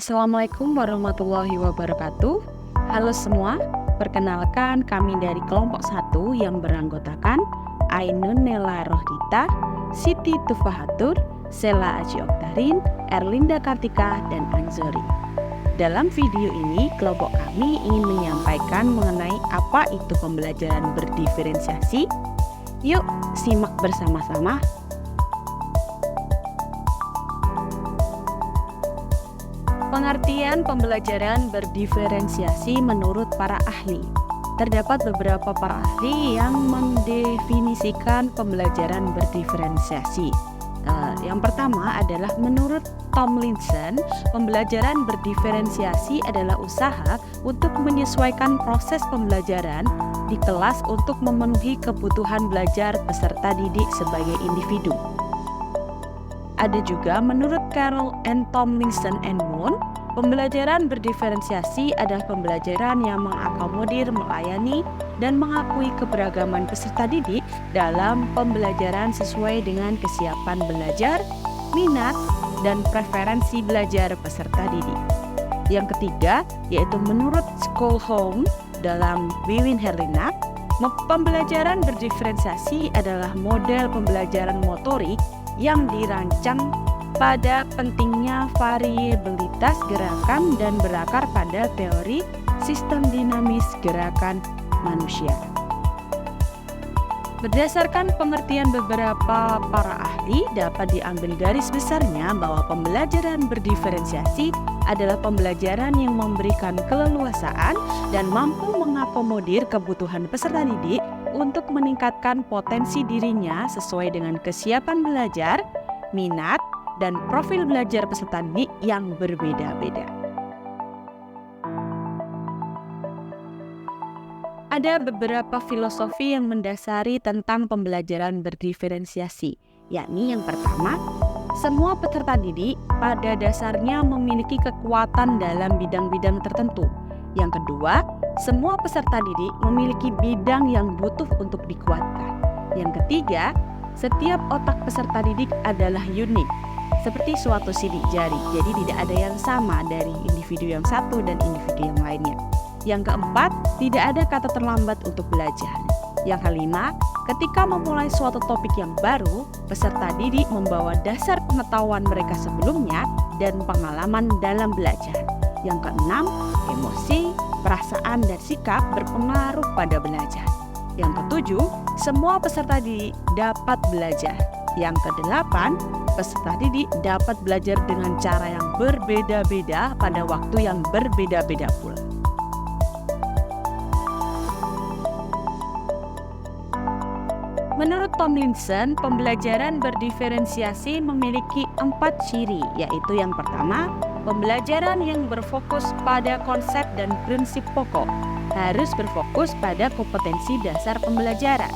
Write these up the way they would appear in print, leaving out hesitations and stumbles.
Assalamualaikum warahmatullahi wabarakatuh. Halo semua, perkenalkan kami dari kelompok 1 yang beranggotakan Ainun Nela Rohdita, Siti Tufahatur, Sela Aji Oktarin, Erlinda Kartika, dan Anzori. Dalam video ini, kelompok kami ingin menyampaikan mengenai apa itu pembelajaran berdiferensiasi. Yuk, simak bersama-sama. Pengertian pembelajaran berdiferensiasi menurut para ahli. Terdapat beberapa para ahli yang mendefinisikan pembelajaran berdiferensiasi. Yang pertama adalah menurut Tomlinson, pembelajaran berdiferensiasi adalah usaha untuk menyesuaikan proses pembelajaran di kelas untuk memenuhi kebutuhan belajar peserta didik sebagai individu. Ada juga menurut Carroll and Tomlinson and Moon, pembelajaran berdiferensiasi adalah pembelajaran yang mengakomodir, melayani, dan mengakui keberagaman peserta didik dalam pembelajaran sesuai dengan kesiapan belajar, minat, dan preferensi belajar peserta didik. Yang ketiga, yaitu menurut Schoolholm dalam Wiwin Herlina, pembelajaran berdiferensiasi adalah model pembelajaran motorik yang dirancang pada pentingnya variabilitas gerakan dan berakar pada teori sistem dinamis gerakan manusia. Berdasarkan pengertian beberapa para ahli, dapat diambil garis besarnya bahwa pembelajaran berdiferensiasi adalah pembelajaran yang memberikan keleluasaan dan mampu mengakomodir kebutuhan peserta didik untuk meningkatkan potensi dirinya sesuai dengan kesiapan belajar, minat, dan profil belajar peserta didik yang berbeda-beda. Ada beberapa filosofi yang mendasari tentang pembelajaran berdiferensiasi, yakni yang pertama, semua peserta didik pada dasarnya memiliki kekuatan dalam bidang-bidang tertentu. Yang kedua, semua peserta didik memiliki bidang yang butuh untuk dikuatkan. Yang ketiga, setiap otak peserta didik adalah unik, seperti suatu sidik jari, jadi tidak ada yang sama dari individu yang satu dan individu yang lainnya. Yang keempat, tidak ada kata terlambat untuk belajar. Yang kelima, ketika memulai suatu topik yang baru, peserta didik membawa dasar pengetahuan mereka sebelumnya dan pengalaman dalam belajar. Yang keenam, emosi, perasaan, dan sikap berpengaruh pada belajar. Yang ketujuh, semua peserta didik dapat belajar. Yang kedelapan, peserta didik dapat belajar dengan cara yang berbeda-beda pada waktu yang berbeda-beda pula. Menurut Tomlinson, pembelajaran berdiferensiasi memiliki 4 ciri, yaitu yang pertama, pembelajaran yang berfokus pada konsep dan prinsip pokok, harus berfokus pada kompetensi dasar pembelajaran.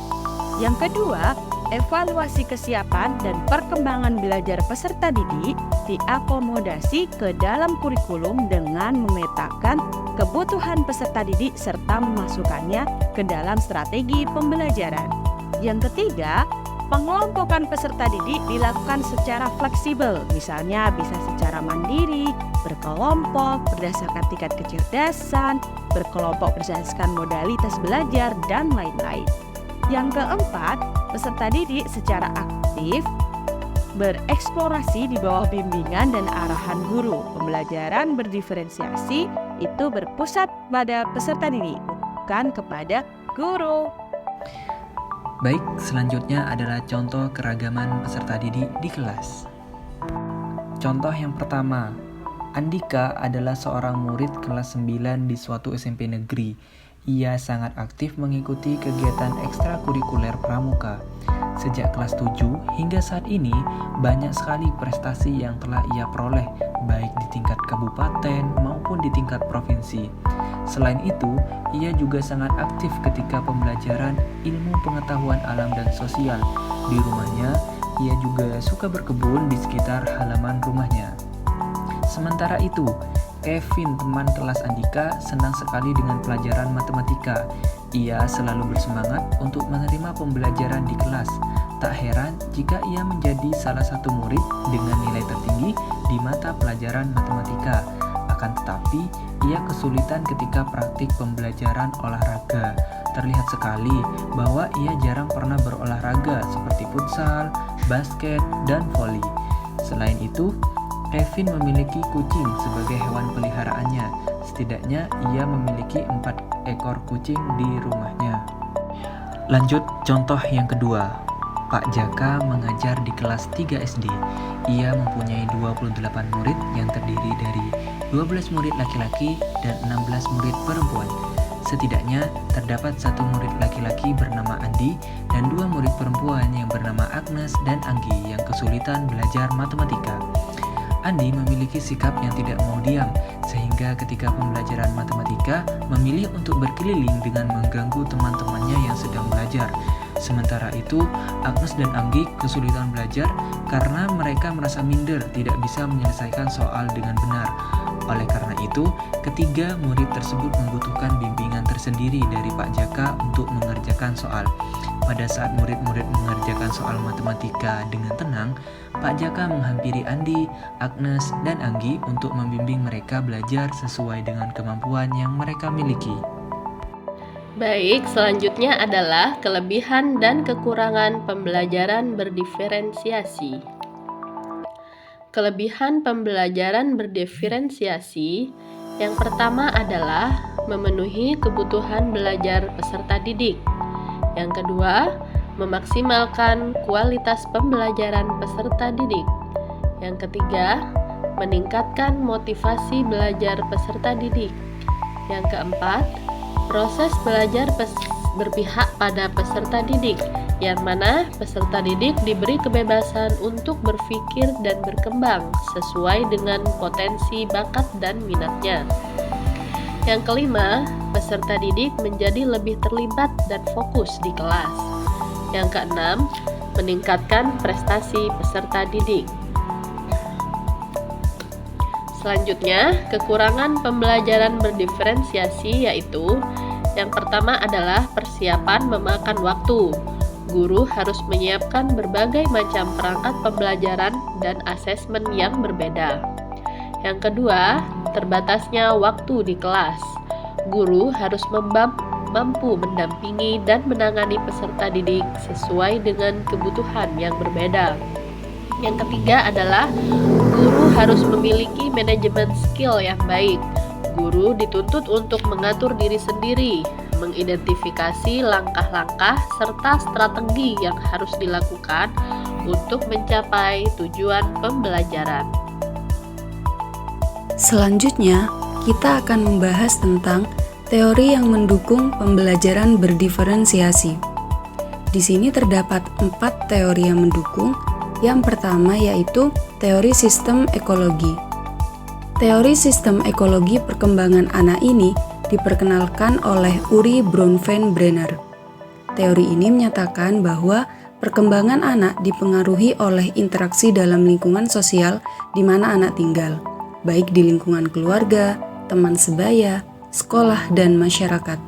Yang kedua, evaluasi kesiapan dan perkembangan belajar peserta didik diakomodasi ke dalam kurikulum dengan memetakan kebutuhan peserta didik serta memasukkannya ke dalam strategi pembelajaran. Yang ketiga, pengelompokan peserta didik dilakukan secara fleksibel, misalnya bisa secara mandiri, berkelompok, berdasarkan tingkat kecerdasan, berkelompok berdasarkan modalitas belajar, dan lain-lain. Yang keempat, peserta didik secara aktif bereksplorasi di bawah bimbingan dan arahan guru. Pembelajaran berdiferensiasi itu berpusat pada peserta didik, bukan kepada guru. Baik, selanjutnya adalah contoh keragaman peserta didik di kelas. Contoh yang pertama, Andika adalah seorang murid kelas 9 di suatu SMP negeri. Ia sangat aktif mengikuti kegiatan ekstrakurikuler pramuka. Sejak kelas 7 hingga saat ini, banyak sekali prestasi yang telah ia peroleh, baik di tingkat kabupaten maupun di tingkat provinsi. Selain itu, ia juga sangat aktif ketika pembelajaran ilmu pengetahuan alam dan sosial. Di rumahnya, ia juga suka berkebun di sekitar halaman rumahnya. Sementara itu, Kevin, teman kelas Andika, senang sekali dengan pelajaran matematika. Ia selalu bersemangat untuk menerima pembelajaran di kelas. Tak heran jika ia menjadi salah satu murid dengan nilai tertinggi di mata pelajaran matematika. akan tetapi ia kesulitan ketika praktik pembelajaran olahraga. Terlihat sekali bahwa ia jarang pernah berolahraga seperti futsal, basket, dan voli. Selain itu, Kevin memiliki kucing sebagai hewan peliharaannya. Setidaknya ia memiliki 4 ekor kucing di rumahnya. Lanjut contoh yang kedua. Pak Jaka mengajar di kelas 3 SD. Ia mempunyai 28 murid yang terdiri dari 12 murid laki-laki dan 16 murid perempuan. Setidaknya terdapat 1 murid laki-laki bernama Andi dan 2 murid perempuan yang bernama Agnes dan Anggi yang kesulitan belajar matematika. Andi memiliki sikap yang tidak mau diam, sehingga ketika pembelajaran matematika memilih untuk berkeliling dengan mengganggu teman-temannya yang sedang belajar. Sementara itu, Agnes dan Anggi kesulitan belajar karena mereka merasa minder tidak bisa menyelesaikan soal dengan benar. Oleh karena itu, ketiga murid tersebut membutuhkan bimbingan tersendiri dari Pak Jaka untuk mengerjakan soal. Pada saat murid-murid mengerjakan soal matematika dengan tenang, Pak Jaka menghampiri Andi, Agnes, dan Anggi untuk membimbing mereka belajar sesuai dengan kemampuan yang mereka miliki. Baik, selanjutnya adalah kelebihan dan kekurangan pembelajaran berdiferensiasi. Kelebihan pembelajaran berdiferensiasi yang pertama adalah memenuhi kebutuhan belajar peserta didik. Yang kedua, memaksimalkan kualitas pembelajaran peserta didik. Yang ketiga, meningkatkan motivasi belajar peserta didik. Yang keempat, proses belajar berpihak pada peserta didik, yang mana peserta didik diberi kebebasan untuk berpikir dan berkembang sesuai dengan potensi bakat dan minatnya. Yang kelima, peserta didik menjadi lebih terlibat dan fokus di kelas. Yang keenam, meningkatkan prestasi peserta didik. Selanjutnya, kekurangan pembelajaran berdiferensiasi yaitu yang pertama adalah persiapan memakan waktu. Guru harus menyiapkan berbagai macam perangkat pembelajaran dan asesmen yang berbeda. Yang kedua, terbatasnya waktu di kelas. Guru harus mampu mendampingi dan menangani peserta didik sesuai dengan kebutuhan yang berbeda. Yang ketiga adalah guru harus memiliki manajemen skill yang baik. Guru dituntut untuk mengatur diri sendiri, mengidentifikasi langkah-langkah serta strategi yang harus dilakukan untuk mencapai tujuan pembelajaran. Selanjutnya, kita akan membahas tentang teori yang mendukung pembelajaran berdiferensiasi. Di sini terdapat 4 teori yang mendukung. Yang pertama yaitu teori sistem ekologi. Teori sistem ekologi perkembangan anak ini diperkenalkan oleh Uri Bronfenbrenner. Teori ini menyatakan bahwa perkembangan anak dipengaruhi oleh interaksi dalam lingkungan sosial di mana anak tinggal, baik di lingkungan keluarga, teman sebaya, sekolah, dan masyarakat.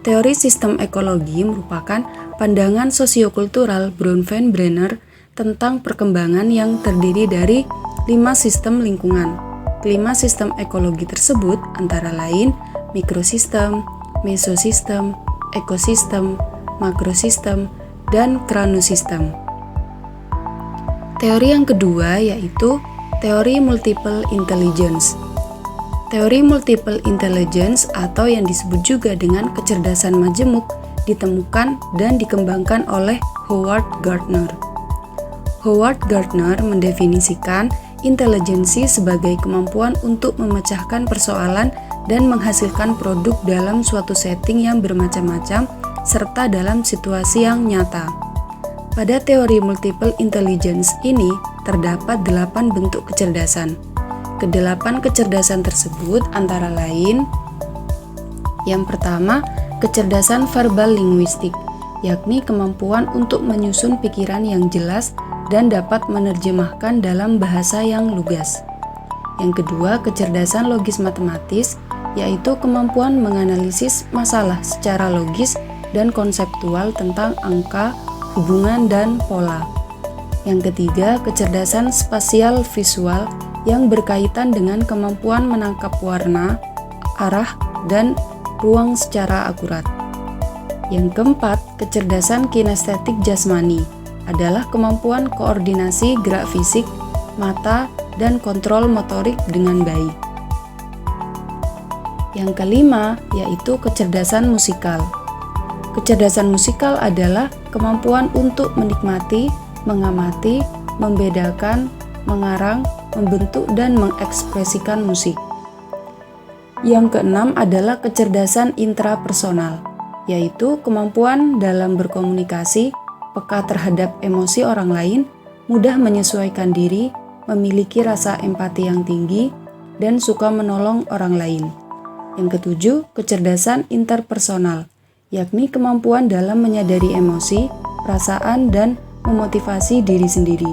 Teori sistem ekologi merupakan pandangan sosiokultural Bronfenbrenner tentang perkembangan yang terdiri dari 5 sistem lingkungan. Kelima sistem ekologi tersebut antara lain mikrosistem, mesosistem, ekosistem, makrosistem, dan kranosistem. Teori yang kedua yaitu teori multiple intelligence. Teori multiple intelligence atau yang disebut juga dengan kecerdasan majemuk ditemukan dan dikembangkan oleh Howard Gardner. Howard Gardner mendefinisikan intelijensi sebagai kemampuan untuk memecahkan persoalan dan menghasilkan produk dalam suatu setting yang bermacam-macam serta dalam situasi yang nyata. Pada teori multiple intelligence ini terdapat 8 bentuk kecerdasan. Kedelapan kecerdasan tersebut antara lain: yang pertama, kecerdasan verbal linguistik, yakni kemampuan untuk menyusun pikiran yang jelas dan dapat menerjemahkan dalam bahasa yang lugas. Yang kedua, kecerdasan logis matematis, yaitu kemampuan menganalisis masalah secara logis dan konseptual tentang angka, hubungan, dan pola. Yang ketiga, kecerdasan spasial visual, yang berkaitan dengan kemampuan menangkap warna, arah, dan ruang secara akurat. Yang keempat, kecerdasan kinestetik jasmani adalah kemampuan koordinasi gerak fisik, mata, dan kontrol motorik dengan baik. Yang kelima, yaitu kecerdasan musikal. Kecerdasan musikal adalah kemampuan untuk menikmati, mengamati, membedakan, mengarang, membentuk, dan mengekspresikan musik. Yang keenam adalah kecerdasan intrapersonal, yaitu kemampuan dalam berkomunikasi, peka terhadap emosi orang lain, mudah menyesuaikan diri, memiliki rasa empati yang tinggi, dan suka menolong orang lain. Yang ketujuh, kecerdasan interpersonal, yakni kemampuan dalam menyadari emosi, perasaan, dan memotivasi diri sendiri.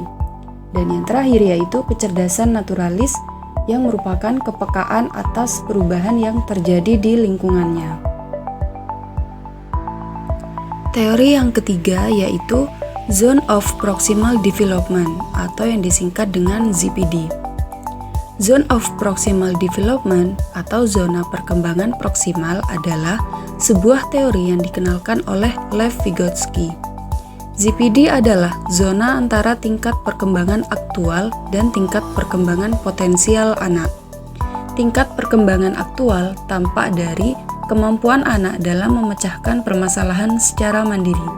Dan yang terakhir yaitu kecerdasan naturalis, yang merupakan kepekaan atas perubahan yang terjadi di lingkungannya. Teori yang ketiga yaitu Zone of Proximal Development atau yang disingkat dengan ZPD. Zone of Proximal Development atau zona perkembangan proksimal adalah sebuah teori yang dikenalkan oleh Lev Vygotsky. ZPD adalah zona antara tingkat perkembangan aktual dan tingkat perkembangan potensial anak. Tingkat perkembangan aktual tampak dari kemampuan anak dalam memecahkan permasalahan secara mandiri.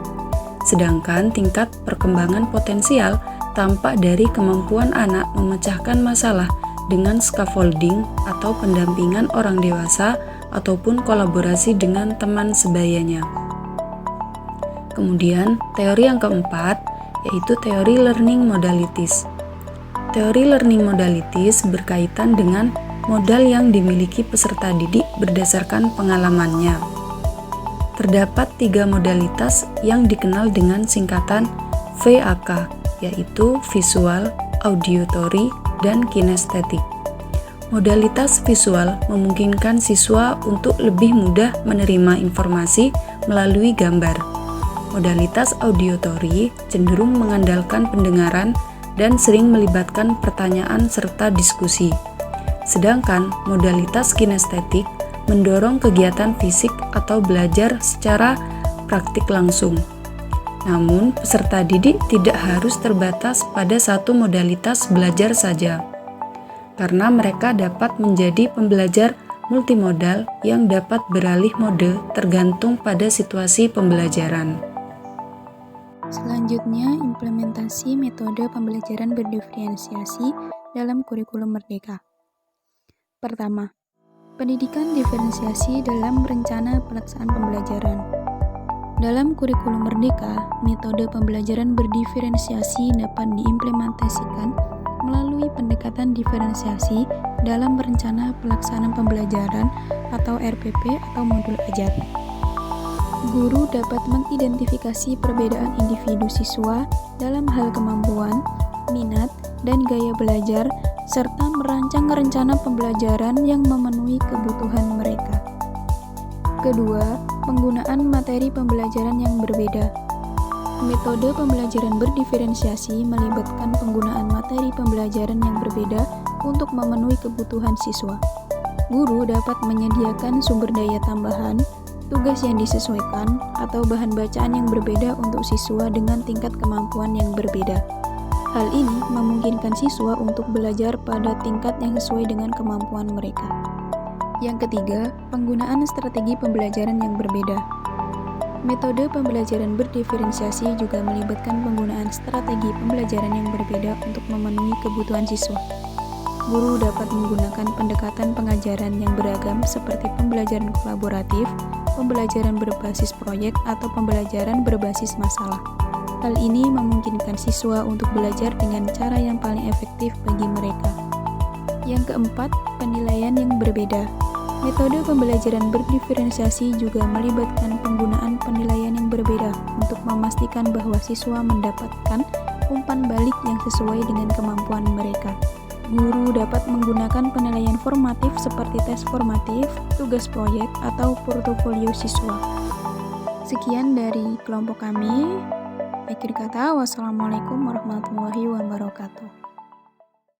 Sedangkan tingkat perkembangan potensial tampak dari kemampuan anak memecahkan masalah dengan scaffolding atau pendampingan orang dewasa ataupun kolaborasi dengan teman sebayanya. Kemudian, teori yang keempat yaitu teori learning modalities. Teori learning modalities berkaitan dengan modal yang dimiliki peserta didik berdasarkan pengalamannya. Terdapat 3 modalitas yang dikenal dengan singkatan VAK, yaitu visual, auditory, dan kinestetik. Modalitas visual memungkinkan siswa untuk lebih mudah menerima informasi melalui gambar. Modalitas auditory cenderung mengandalkan pendengaran dan sering melibatkan pertanyaan serta diskusi. Sedangkan modalitas kinestetik mendorong kegiatan fisik atau belajar secara praktik langsung. Namun, peserta didik tidak harus terbatas pada satu modalitas belajar saja, karena mereka dapat menjadi pembelajar multimodal yang dapat beralih mode tergantung pada situasi pembelajaran. Selanjutnya, implementasi metode pembelajaran berdiferensiasi dalam kurikulum Merdeka. Pertama, pendidikan diferensiasi dalam rencana pelaksanaan pembelajaran. Dalam kurikulum Merdeka, metode pembelajaran berdiferensiasi dapat diimplementasikan melalui pendekatan diferensiasi dalam rencana pelaksanaan pembelajaran atau RPP atau modul ajar. Guru dapat mengidentifikasi perbedaan individu siswa dalam hal kemampuan, minat, dan gaya belajar, serta merancang rencana pembelajaran yang memenuhi kebutuhan mereka. Kedua, penggunaan materi pembelajaran yang berbeda. Metode pembelajaran berdiferensiasi melibatkan penggunaan materi pembelajaran yang berbeda untuk memenuhi kebutuhan siswa. Guru dapat menyediakan sumber daya tambahan, tugas yang disesuaikan, atau bahan bacaan yang berbeda untuk siswa dengan tingkat kemampuan yang berbeda. Hal ini memungkinkan siswa untuk belajar pada tingkat yang sesuai dengan kemampuan mereka. Yang ketiga, penggunaan strategi pembelajaran yang berbeda. Metode pembelajaran berdiferensiasi juga melibatkan penggunaan strategi pembelajaran yang berbeda untuk memenuhi kebutuhan siswa. Guru dapat menggunakan pendekatan pengajaran yang beragam seperti pembelajaran kolaboratif, pembelajaran berbasis proyek, atau pembelajaran berbasis masalah. Hal ini memungkinkan siswa untuk belajar dengan cara yang paling efektif bagi mereka. Yang keempat, penilaian yang berbeda. Metode pembelajaran berdiferensiasi juga melibatkan penggunaan penilaian yang berbeda untuk memastikan bahwa siswa mendapatkan umpan balik yang sesuai dengan kemampuan mereka. Guru dapat menggunakan penilaian formatif seperti tes formatif, tugas proyek, atau portofolio siswa. Sekian dari kelompok kami. Akhir kata, wassalamualaikum warahmatullahi wabarakatuh.